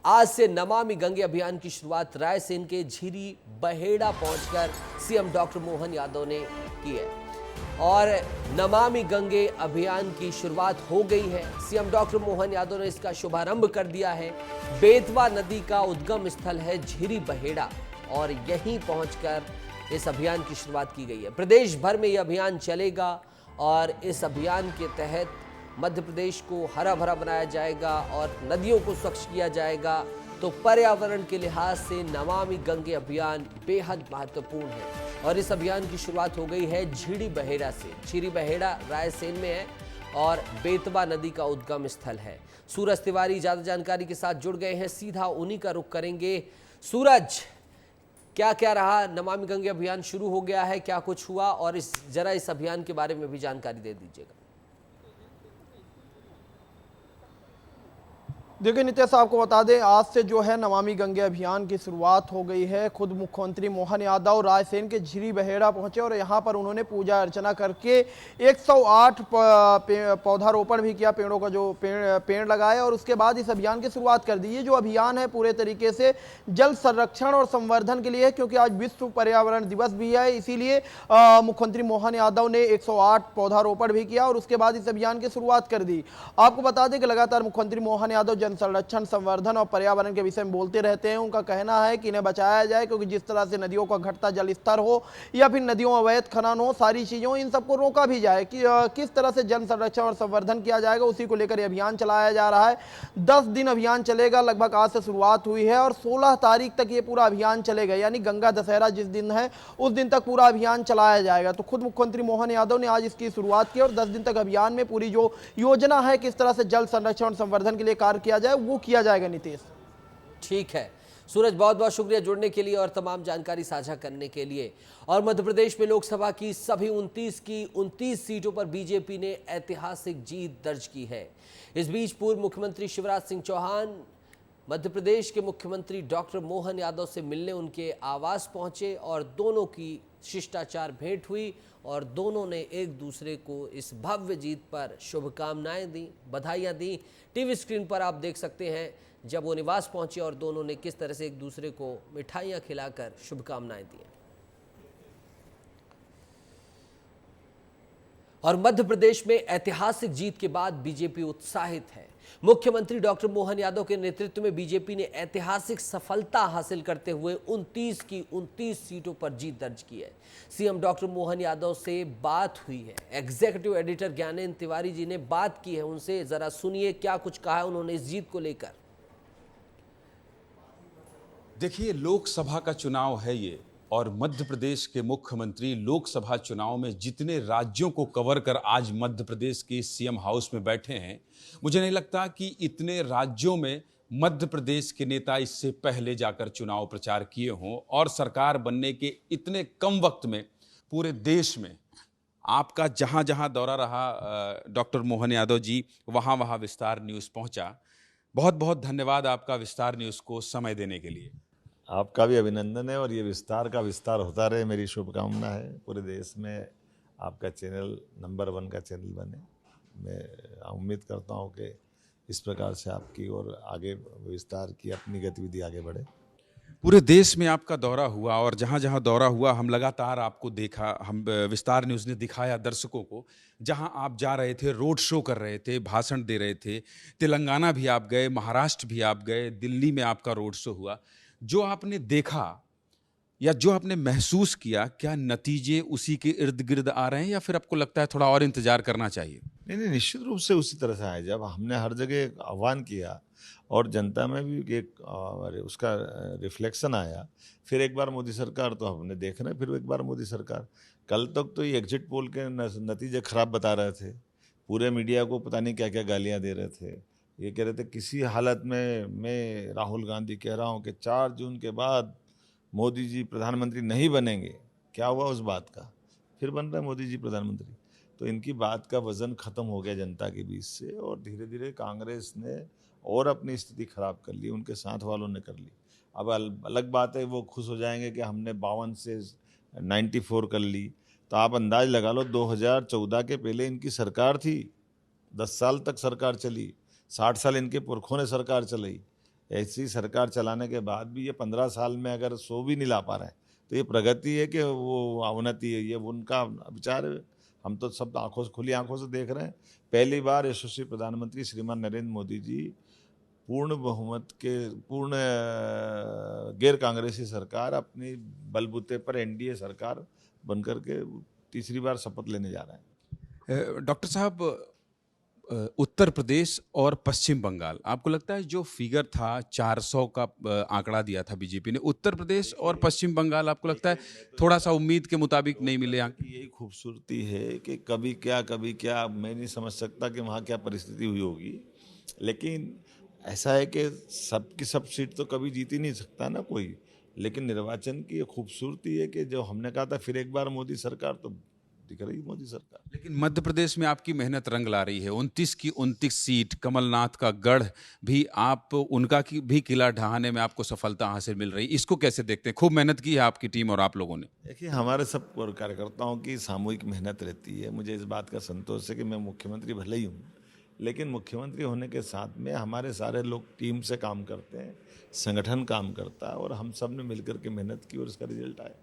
आज से नमामि गंगे अभियान की शुरुआत रायसेन के झीरी बहेड़ा पहुंचकर सीएम डॉक्टर मोहन यादव ने की है और नमामि गंगे अभियान की शुरुआत हो गई है। सीएम डॉक्टर मोहन यादव ने इसका शुभारंभ कर दिया है। बेतवा नदी का उद्गम स्थल है झीरी बहेड़ा और यहीं पहुंचकर इस अभियान की शुरुआत की गई है। प्रदेश भर में यह अभियान चलेगा और इस अभियान के तहत मध्य प्रदेश को हरा भरा बनाया जाएगा और नदियों को स्वच्छ किया जाएगा। तो पर्यावरण के लिहाज से नमामि गंगे अभियान बेहद महत्वपूर्ण है और इस अभियान की शुरुआत हो गई है झीरी बहेड़ा से। झीरी बहेड़ा रायसेन में है और बेतवा नदी का उद्गम स्थल है। सूरज तिवारी ज्यादा जानकारी के साथ जुड़ गए हैं, सीधा उन्हीं का रुख करेंगे। सूरज, क्या क्या रहा? नमामि गंगे अभियान शुरू हो गया है, क्या कुछ हुआ और जरा इस अभियान के बारे में भी जानकारी दे दीजिएगा। देखिए नितेश, आपको बता दें आज से जो है नमामि गंगे अभियान की शुरुआत हो गई है। खुद मुख्यमंत्री मोहन यादव रायसेन के झीरी बहेड़ा पहुंचे और यहां पर उन्होंने पूजा अर्चना करके 108 पौधारोपण भी किया, पेड़ों का जो पेड़ लगाए और उसके बाद इस अभियान की शुरुआत कर दी। ये जो अभियान है पूरे तरीके से जल संरक्षण और संवर्धन के लिए है, क्योंकि आज विश्व पर्यावरण दिवस भी है। इसीलिए मुख्यमंत्री मोहन यादव ने 108 पौधारोपण भी किया और उसके बाद इस अभियान की शुरुआत कर दी। आपको बता दें कि लगातार मुख्यमंत्री मोहन यादव संरक्षण, संवर्धन और पर्यावरण के विषय में बोलते रहते हैं। उनका कहना है कि इन्हें बचाया जाए, क्योंकि जिस तरह से नदियों का घटता जल स्तर हो या फिर नदियों में अवैध खनन हो, सारी चीजों इन सबको रोका भी जाए कि किस तरह से जल संरक्षण और संवर्धन किया जाएगा, उसी को लेकर यह अभियान चलाया जा रहा है। 10 दिन अभियान चलेगा, लगभग आज से शुरुआत हुई है और 16 तारीख तक ये पूरा अभियान चलेगा, यानी गंगा दशहरा जिस दिन है उस दिन तक पूरा अभियान चलाया जाएगा। तो खुद मुख्यमंत्री मोहन यादव ने आज इसकी शुरुआत की और 10 दिन तक अभियान में पूरी जो योजना है किस तरह से जल संरक्षण और संवर्धन के लिए कार्य किया जाए वो किया जाएगा। नितेश, ठीक है। सूरज, बहुत बहुत शुक्रिया जुड़ने के लिए और तमाम जानकारी साझा करने के लिए। और मध्य प्रदेश में लोकसभा की सभी 29 सीटों पर बीजेपी ने ऐतिहासिक जीत दर्ज की है। इस बीच पूर्व मुख्यमंत्री शिवराज सिंह चौहान मध्य प्रदेश के मुख्यमंत्री डॉक्टर मोहन यादव से मिलने उनके आवास पहुंचे और दोनों की शिष्टाचार भेंट हुई और दोनों ने एक दूसरे को इस भव्य जीत पर शुभकामनाएं दी, बधाइयां दी। टीवी स्क्रीन पर आप देख सकते हैं जब वो निवास पहुंचे और दोनों ने किस तरह से एक दूसरे को मिठाइयां खिलाकर शुभकामनाएं दी। और मध्य प्रदेश में ऐतिहासिक जीत के बाद बीजेपी उत्साहित है। मुख्यमंत्री डॉक्टर मोहन यादव के नेतृत्व में बीजेपी ने ऐतिहासिक सफलता हासिल करते हुए 29 की 29 सीटों पर जीत दर्ज की है। सीएम डॉक्टर मोहन यादव से बात हुई है, एग्जीक्यूटिव एडिटर ज्ञानेंद्र तिवारी जी ने बात की है उनसे, जरा सुनिए क्या कुछ कहा है उन्होंने इस जीत को लेकर। देखिए, लोकसभा का चुनाव है ये और मध्य प्रदेश के मुख्यमंत्री लोकसभा चुनाव में जितने राज्यों को कवर कर आज मध्य प्रदेश के सीएम हाउस में बैठे हैं, मुझे नहीं लगता कि इतने राज्यों में मध्य प्रदेश के नेता इससे पहले जाकर चुनाव प्रचार किए हों और सरकार बनने के इतने कम वक्त में पूरे देश में आपका जहां जहां दौरा रहा डॉक्टर मोहन यादव जी, वहां वहां विस्तार न्यूज़ पहुंचा। बहुत बहुत धन्यवाद आपका विस्तार न्यूज़ को समय देने के लिए। आपका भी अभिनंदन है और ये विस्तार का विस्तार होता रहे, मेरी शुभकामना है। पूरे देश में आपका चैनल नंबर 1 का चैनल बने। मैं उम्मीद करता हूँ कि इस प्रकार से आपकी और आगे विस्तार की अपनी गतिविधि आगे बढ़े। पूरे देश में आपका दौरा हुआ और जहाँ जहाँ दौरा हुआ हम लगातार आपको देखा, हम विस्तार न्यूज़ ने दिखाया दर्शकों को, जहाँ आप जा रहे थे, रोड शो कर रहे थे, भाषण दे रहे थे। तेलंगाना भी आप गए, महाराष्ट्र भी आप गए, दिल्ली में आपका रोड शो हुआ। जो आपने देखा या जो आपने महसूस किया, क्या नतीजे उसी के इर्द गिर्द आ रहे हैं या फिर आपको लगता है थोड़ा और इंतजार करना चाहिए? नहीं, निश्चित रूप से उसी तरह से आए। जब हमने हर जगह आह्वान किया और जनता में भी एक उसका रिफ्लेक्शन आया, फिर एक बार मोदी सरकार तो हमने देख रहे हैं, फिर एक बार मोदी सरकार। कल तक तो ये एग्जिट पोल के नतीजे खराब बता रहे थे, पूरे मीडिया को पता नहीं क्या क्या गालियाँ दे रहे थे। ये कह रहे थे किसी हालत में, मैं राहुल गांधी कह रहा हूँ कि 4 जून के बाद मोदी जी प्रधानमंत्री नहीं बनेंगे। क्या हुआ उस बात का? फिर बन रहे मोदी जी प्रधानमंत्री। तो इनकी बात का वजन ख़त्म हो गया जनता के बीच से और धीरे धीरे कांग्रेस ने और अपनी स्थिति खराब कर ली, उनके साथ वालों ने कर ली। अब अलग बात है वो खुश हो जाएंगे कि हमने 52 से 94 कर ली, तो आप अंदाज लगा लो 2014 के पहले इनकी सरकार थी, 10 साल तक सरकार चली, 60 साल इनके पुरखों ने सरकार चलाई। ऐसी सरकार चलाने के बाद भी ये 15 साल में अगर 100 भी नहीं ला पा रहे हैं तो ये प्रगति है कि वो अवनति है, ये उनका विचार है। हम तो सब खुली आंखों से देख रहे हैं। पहली बार यशस्वी प्रधानमंत्री श्रीमान नरेंद्र मोदी जी पूर्ण बहुमत के पूर्ण गैर कांग्रेसी सरकार अपनी बलबूते पर एनडीए सरकार बनकर के तीसरी बार शपथ लेने जा रहे हैं। डॉक्टर साहब, उत्तर प्रदेश और पश्चिम बंगाल, आपको लगता है जो फिगर था 400 का आंकड़ा दिया था बीजेपी ने, उत्तर प्रदेश और पश्चिम बंगाल आपको लगता है थोड़ा सा उम्मीद के मुताबिक नहीं मिले? यही खूबसूरती है कि कभी क्या मैं नहीं समझ सकता कि वहाँ क्या परिस्थिति हुई होगी, लेकिन ऐसा है कि सबकी सब सीट तो कभी जीत ही नहीं सकता ना कोई। लेकिन निर्वाचन की ये खूबसूरती है कि जो हमने कहा था फिर एक बार मोदी सरकार, तो दिख रही मोदी सरकार। लेकिन मध्य प्रदेश में आपकी मेहनत रंग ला रही है। 29 की 29 सीट, कमलनाथ का गढ़ भी, आप उनका की भी किला ढहाने में आपको सफलता हासिल मिल रही, इसको कैसे देखते हैं? खूब मेहनत की है आपकी टीम और आप लोगों ने। देखिए, हमारे सब कार्यकर्ताओं की सामूहिक मेहनत रहती है। मुझे इस बात का संतोष है कि मैं मुख्यमंत्री भले ही हूँ, लेकिन मुख्यमंत्री होने के साथ में हमारे सारे लोग टीम से काम करते हैं, संगठन काम करता है, और हम सब ने मिलकर के मेहनत की और इसका रिजल्ट आया।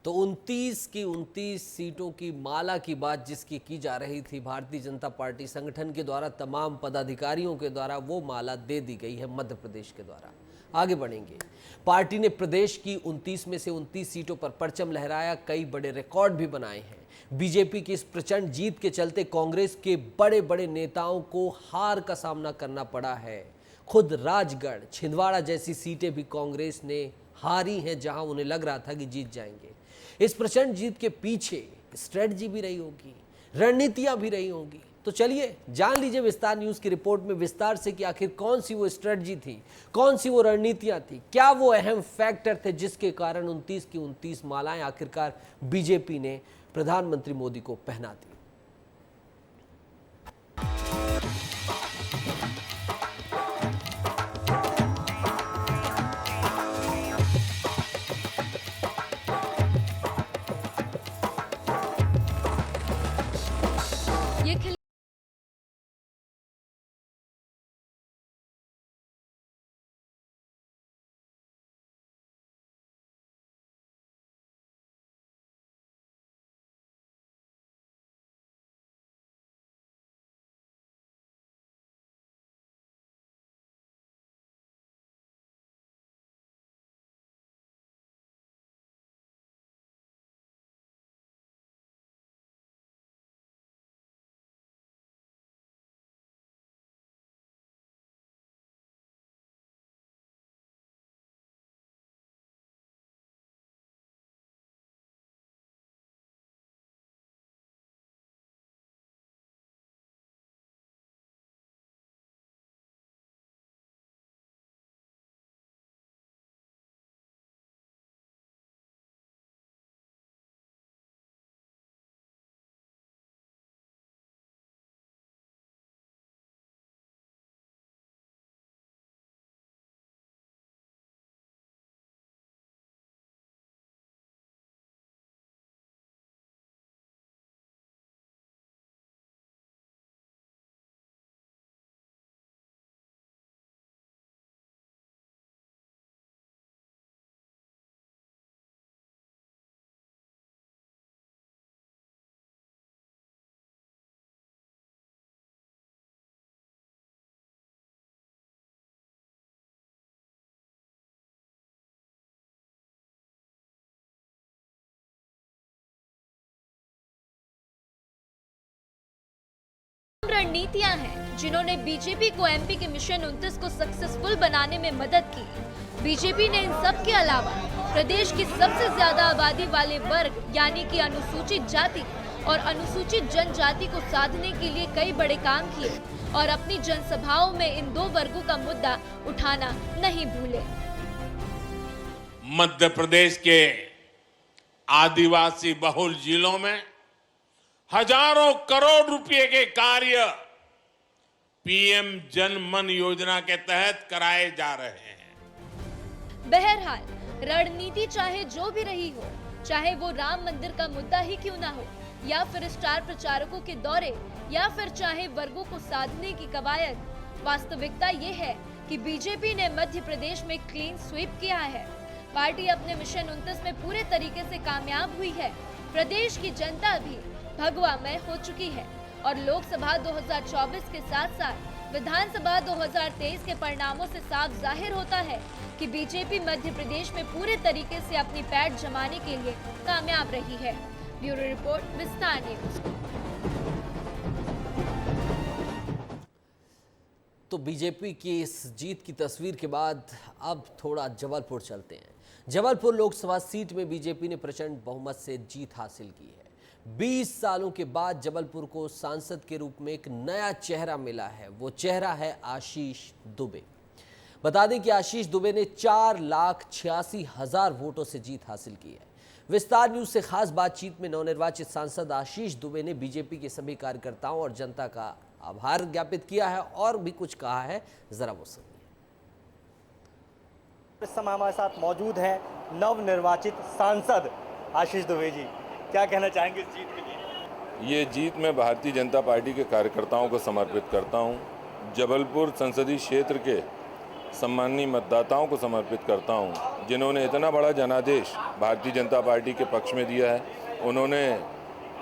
तो 29 की 29 सीटों की माला की बात जिसकी की जा रही थी, भारतीय जनता पार्टी संगठन के द्वारा तमाम पदाधिकारियों के द्वारा वो माला दे दी गई है मध्य प्रदेश के द्वारा। आगे बढ़ेंगे। पार्टी ने प्रदेश की 29 में से 29 सीटों पर परचम लहराया, कई बड़े रिकॉर्ड भी बनाए हैं। बीजेपी की इस प्रचंड जीत के चलते कांग्रेस के बड़े बड़े नेताओं को हार का सामना करना पड़ा है। खुद राजगढ़, छिंदवाड़ा जैसी सीटें भी कांग्रेस ने हारी हैं, जहां उन्हें लग रहा था कि जीत जाएंगे। इस प्रचंड जीत के पीछे स्ट्रेटजी भी रही होगी, रणनीतियां भी रही होंगी। तो चलिए जान लीजिए विस्तार न्यूज की रिपोर्ट में विस्तार से कि आखिर कौन सी वो स्ट्रेटजी थी, कौन सी वो रणनीतियां थी, क्या वो अहम फैक्टर थे जिसके कारण 29 की 29 मालाएं आखिरकार बीजेपी ने प्रधानमंत्री मोदी को पहना दी। रणनीतियां हैं जिन्होंने बीजेपी को एमपी के मिशन 29 को सक्सेसफुल बनाने में मदद की। बीजेपी ने इन सब के अलावा प्रदेश की सबसे ज्यादा आबादी वाले वर्ग यानी कि अनुसूचित जाति और अनुसूचित जनजाति को साधने के लिए कई बड़े काम किए और अपनी जनसभाओं में इन दो वर्गों का मुद्दा उठाना नहीं भूले। मध्य प्रदेश के आदिवासी बहुल जिलों में हजारों करोड़ रुपए के कार्य पीएम जन मन योजना के तहत कराए जा रहे हैं। बहरहाल रणनीति चाहे जो भी रही हो, चाहे वो राम मंदिर का मुद्दा ही क्यों ना हो, या फिर स्टार प्रचारकों के दौरे, या फिर चाहे वर्गों को साधने की कवायद, वास्तविकता ये है कि बीजेपी ने मध्य प्रदेश में क्लीन स्वीप किया है। पार्टी अपने मिशन 29 में पूरे तरीके से कामयाब हुई है। प्रदेश की जनता भी भगवामय हो चुकी है और लोकसभा 2024 के साथ साथ विधानसभा 2023 के परिणामों से साफ जाहिर होता है कि बीजेपी मध्य प्रदेश में पूरे तरीके से अपनी पैठ जमाने के लिए कामयाब रही है। ब्यूरो रिपोर्ट, विस्तार न्यूज। तो बीजेपी की इस जीत की तस्वीर के बाद अब थोड़ा जबलपुर चलते हैं। जबलपुर लोकसभा सीट में बीजेपी ने प्रचंड बहुमत से जीत हासिल की है। 20 सालों के बाद जबलपुर को सांसद के रूप में एक नया चेहरा मिला है। वो चेहरा है आशीष दुबे। बता दें कि आशीष दुबे ने 4,86,000 वोटों से जीत हासिल की है। विस्तार न्यूज से खास बातचीत में नवनिर्वाचित सांसद आशीष दुबे ने बीजेपी के सभी कार्यकर्ताओं और जनता का आभार ज्ञापित किया है और भी कुछ कहा है, जरा वो सुनिए। इस समय हमारे साथ मौजूद हैं नवनिर्वाचित सांसद आशीष दुबे जी। क्या कहना चाहेंगे इस जीत के लिए? ये जीत मैं भारतीय जनता पार्टी के कार्यकर्ताओं को समर्पित करता हूं। जबलपुर संसदीय क्षेत्र के सम्मानीय मतदाताओं को समर्पित करता हूं, जिन्होंने इतना बड़ा जनादेश भारतीय जनता पार्टी के पक्ष में दिया है। उन्होंने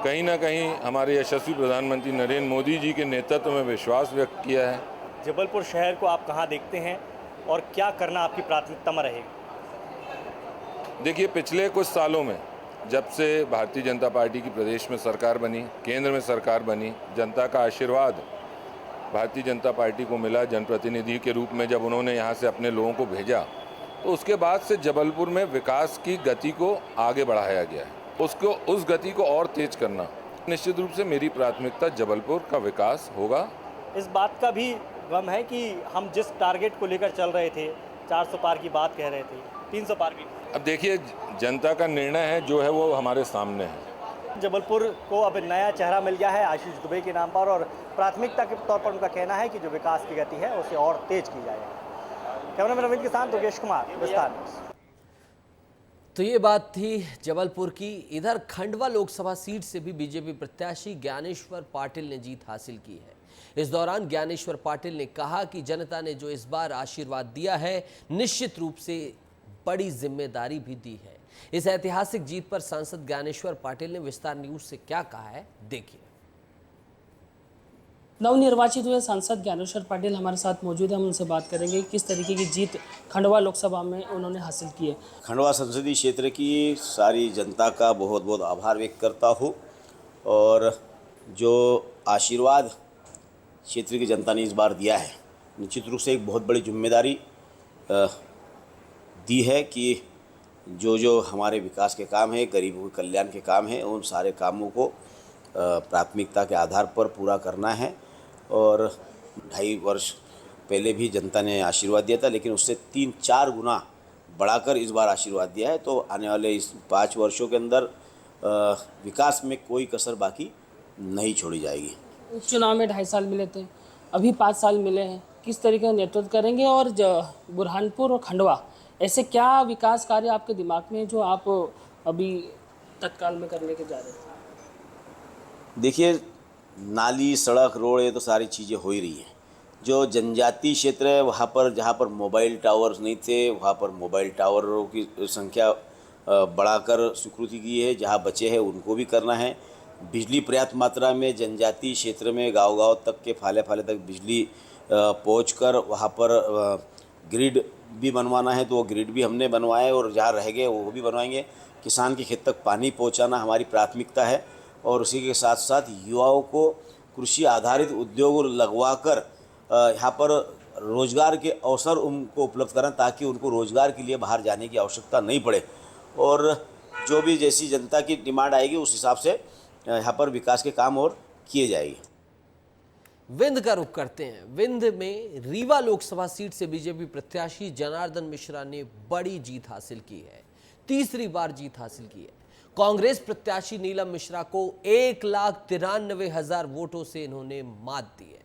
कहीं ना कहीं हमारे यशस्वी प्रधानमंत्री नरेंद्र मोदी जी के नेतृत्व में विश्वास व्यक्त किया है। जबलपुर शहर को आप कहाँ देखते हैं और क्या करना आपकी प्राथमिकता में रहेगी? देखिए, पिछले कुछ सालों में जब से भारतीय जनता पार्टी की प्रदेश में सरकार बनी, केंद्र में सरकार बनी, जनता का आशीर्वाद भारतीय जनता पार्टी को मिला जनप्रतिनिधि के रूप में। जब उन्होंने यहाँ से अपने लोगों को भेजा तो उसके बाद से जबलपुर में विकास की गति को आगे बढ़ाया गया है। उस गति को और तेज करना निश्चित रूप से मेरी प्राथमिकता जबलपुर का विकास होगा। इस बात का भी गम है कि हम जिस टारगेट को लेकर चल रहे थे, 400 पार की बात कह रहे थे, 300 पार भी। अब देखिए, जनता का निर्णय है जो है वो हमारे सामने है। जबलपुर को अब नया चेहरा मिल गया है आशीष दुबे के नाम पर और प्राथमिकता के तौर पर उनका कहना है कि जो विकास की गति है उसे और तेज की जाए। कैमरामैन रविंद्र के साथ योगेश कुमार, विस्तार न्यूज। तो ये बात थी जबलपुर की। इधर खंडवा लोकसभा सीट से भी बीजेपी प्रत्याशी ज्ञानेश्वर पाटिल ने जीत हासिल की है। इस दौरान ज्ञानेश्वर पाटिल ने कहा कि जनता ने जो इस बार आशीर्वाद दिया है, निश्चित रूप से बड़ी जिम्मेदारी भी दी है। इस ऐतिहासिक जीत पर सांसद ज्ञानेश्वर पाटिल ने विस्तार न्यूज से क्या कहा है, देखिए। नवनिर्वाचित हुए सांसद ज्ञानेश्वर पाटिल हमारे साथ मौजूद है। हम उनसे बात करेंगे किस तरीके की जीत खंडवा लोकसभा में उन्होंने हासिल की है। खंडवा संसदीय क्षेत्र की सारी जनता का बहुत बहुत आभार व्यक्त करता हूँ और जो आशीर्वाद क्षेत्र की जनता ने इस बार दिया है, निश्चित रूप से एक बहुत बड़ी जिम्मेदारी दी है कि जो हमारे विकास के काम है, गरीबों के कल्याण के काम है, उन सारे कामों को प्राथमिकता के आधार पर पूरा करना है। और 2.5 वर्ष पहले भी जनता ने आशीर्वाद दिया था, लेकिन उससे 3-4 गुना बढ़ाकर इस बार आशीर्वाद दिया है। तो आने वाले इस 5 वर्षों के अंदर विकास में कोई कसर बाकी नहीं छोड़ी जाएगी। चुनाव में 2.5 साल मिले थे, अभी 5 साल मिले हैं। किस तरीके का नेतृत्व करेंगे और बुरहानपुर और खंडवा ऐसे क्या विकास कार्य आपके दिमाग में जो आप अभी तत्काल में करने के जा रहे हैं? देखिए, नाली, सड़क, रोड, ये तो सारी चीज़ें हो ही रही हैं। जो जनजातीय क्षेत्र है वहाँ पर, जहाँ पर मोबाइल टावर्स नहीं थे, वहाँ पर मोबाइल टावरों की संख्या बढ़ाकर स्वीकृति की है। जहाँ बचे हैं उनको भी करना है। बिजली पर्याप्त मात्रा में जनजातीय क्षेत्र में गांव-गांव तक के फाले तक बिजली पहुंचकर वहाँ पर ग्रिड भी बनवाना है, तो वो ग्रिड भी हमने बनवाए और जहाँ रह गए वो भी बनवाएंगे। किसान के खेत तक पानी पहुँचाना हमारी प्राथमिकता है और उसी के साथ साथ युवाओं को कृषि आधारित उद्योग लगवाकर यहाँ पर रोजगार के अवसर उनको उपलब्ध कराना, ताकि उनको रोजगार के लिए बाहर जाने की आवश्यकता नहीं पड़े। और जो भी जैसी जनता की डिमांड आएगी उस हिसाब से यहाँ पर विकास के काम और किए जाएंगे। विंध्य का रुख करते हैं। विंध्य में रीवा लोकसभा सीट से बीजेपी प्रत्याशी जनार्दन मिश्रा ने बड़ी जीत हासिल की है। तीसरी बार जीत हासिल की है। कांग्रेस प्रत्याशी नीलम मिश्रा को 1,93,000 वोटों से इन्होंने मात दी है।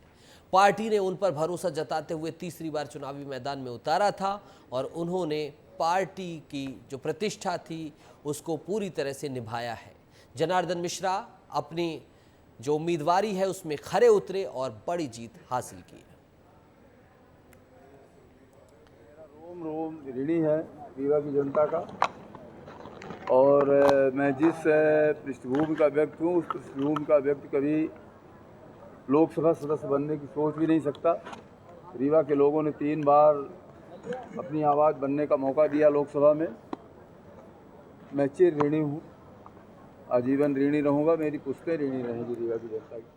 पार्टी ने उन पर भरोसा जताते हुए तीसरी बार चुनावी मैदान में उतारा था और उन्होंने पार्टी की जो प्रतिष्ठा थी उसको पूरी तरह से निभाया है। जनार्दन मिश्रा अपनी जो उम्मीदवारी है उसमें खरे उतरे और बड़ी जीत हासिल की है। रीवा की जनता का। और मैं जिस पृष्ठभूमि का व्यक्ति हूँ, उस पृष्ठभूमि का व्यक्ति कभी लोकसभा सदस्य बनने की सोच भी नहीं सकता। रीवा के लोगों ने 3 बार अपनी आवाज़ बनने का मौका दिया लोकसभा में। मैं चिर ऋणी हूँ, आजीवन ऋणी रहूँगा, मेरी पुश्तें ऋणी रहेंगी रीवा की जनता की।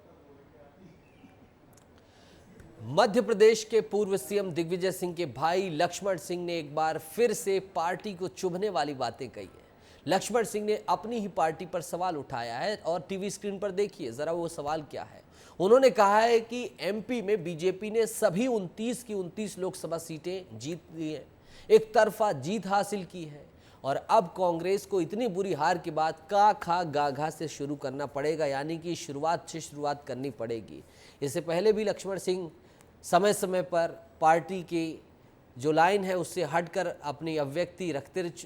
मध्य प्रदेश के पूर्व सीएम दिग्विजय सिंह के भाई लक्ष्मण सिंह ने एक बार फिर से पार्टी को चुभने वाली बातें कही है। लक्ष्मण सिंह ने अपनी ही पार्टी पर सवाल उठाया है और टीवी स्क्रीन पर देखिए जरा वो सवाल क्या है। उन्होंने कहा है कि एमपी में बीजेपी ने सभी 29 की 29 लोकसभा सीटें जीत ली हैं, एक तरफा जीत हासिल की है और अब कांग्रेस को इतनी बुरी हार के बाद का खा गा घा से शुरू करना पड़ेगा, यानी कि शुरुआत से शुरुआत करनी पड़ेगी। इससे पहले भी लक्ष्मण सिंह समय समय पर पार्टी की जो लाइन है उससे हटकर अपनी अभिव्यक्ति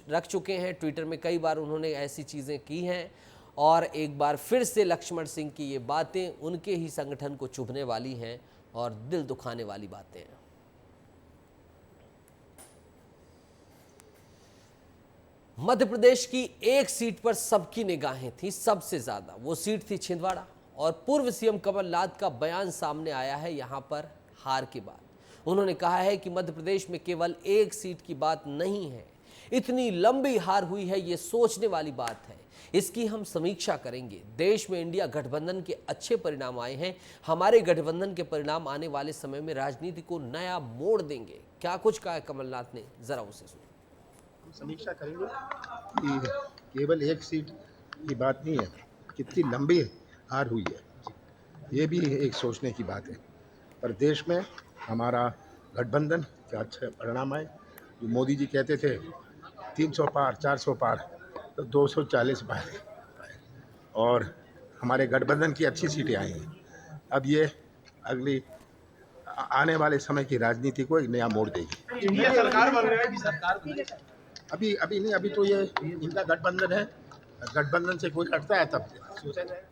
रख चुके हैं। ट्विटर में कई बार उन्होंने ऐसी चीज़ें की हैं और एक बार फिर से लक्ष्मण सिंह की ये बातें उनके ही संगठन को चुभने वाली हैं और दिल दुखाने वाली बातें हैं। मध्य प्रदेश की एक सीट पर सबकी निगाहें थी, सबसे ज्यादा वो सीट थी छिंदवाड़ा और पूर्व सीएम कमलनाथ का बयान सामने आया है यहां पर हार के बाद। उन्होंने कहा है कि मध्य प्रदेश में केवल एक सीट की बात नहीं है, इतनी लंबी हार हुई है ये सोचने वाली बात है। इसकी हम समीक्षा करेंगे। देश में इंडिया गठबंधन के अच्छे परिणाम आए हैं, हमारे गठबंधन के परिणाम आने वाले समय में राजनीति को नया मोड़ देंगे। क्या कुछ कहा है कमलनाथ ने, जरा उसे सुनिए। समीक्षा करेंगे कि केवल एक सीट की बात नहीं है, कितनी लंबी हार हुई है, ये भी एक सोचने की बात है। पर देश में हमारा गठबंधन के अच्छे परिणाम आए। जो मोदी जी कहते थे 300 पार 400 पार, तो 240 पार और हमारे गठबंधन की अच्छी सीटें आई हैं। अब ये अगली आने वाले समय की राजनीति को एक नया मोड़ देगी। इंडिया सरकार बन रहा है कि सरकार अभी नहीं, अभी तो ये इनका गठबंधन है, गठबंधन से कोई हटता है तब सोचा जाए।